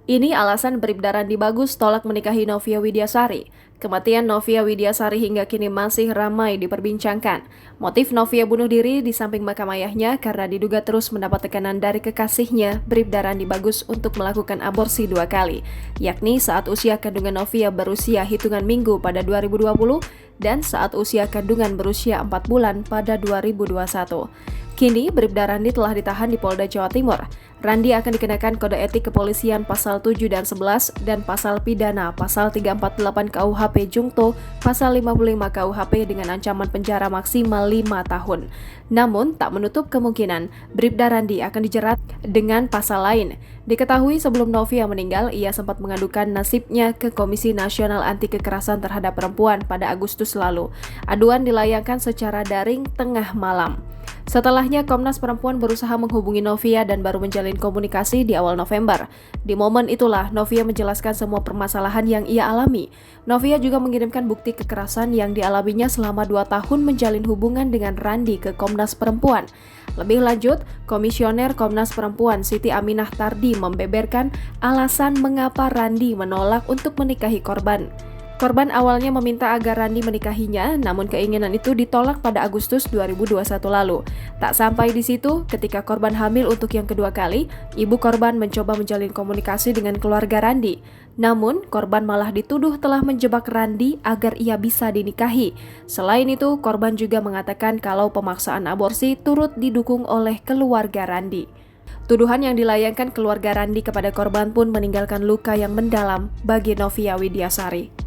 Ini alasan Bribda Randi Bagus tolak menikahi Novia Widyasari. Kematian Novia Widyasari hingga kini masih ramai diperbincangkan. Motif Novia bunuh diri di samping makam ayahnya karena diduga terus mendapat tekanan dari kekasihnya, Bribda Randi Bagus, untuk melakukan aborsi 2 kali, yakni saat usia kandungan Novia berusia hitungan minggu pada 2020 dan saat usia kandungan berusia 4 bulan pada 2021. Kini, Bribda Randi telah ditahan di Polda Jawa Timur. Randi akan dikenakan kode etik kepolisian pasal 7 dan 11 dan pasal pidana pasal 348 KUHP Jungto, pasal 55 KUHP dengan ancaman penjara maksimal 5 tahun. Namun, tak menutup kemungkinan Bribda Randi akan dijerat dengan pasal lain. Diketahui sebelum Novia meninggal, ia sempat mengadukan nasibnya ke Komisi Nasional Anti Kekerasan Terhadap Perempuan pada Agustus lalu. Aduan dilayangkan secara daring tengah malam. Setelahnya, Komnas Perempuan berusaha menghubungi Novia dan baru menjalin komunikasi di awal November. Di momen itulah, Novia menjelaskan semua permasalahan yang ia alami. Novia juga mengirimkan bukti kekerasan yang dialaminya selama 2 tahun menjalin hubungan dengan Randi ke Komnas Perempuan. Lebih lanjut, Komisioner Komnas Perempuan Siti Aminah Tardi membeberkan alasan mengapa Randi menolak untuk menikahi korban. Korban awalnya meminta agar Randi menikahinya, namun keinginan itu ditolak pada Agustus 2021 lalu. Tak sampai di situ, ketika korban hamil untuk yang kedua kali, ibu korban mencoba menjalin komunikasi dengan keluarga Randi. Namun, korban malah dituduh telah menjebak Randi agar ia bisa dinikahi. Selain itu, korban juga mengatakan kalau pemaksaan aborsi turut didukung oleh keluarga Randi. Tuduhan yang dilayangkan keluarga Randi kepada korban pun meninggalkan luka yang mendalam bagi Novia Widyasari.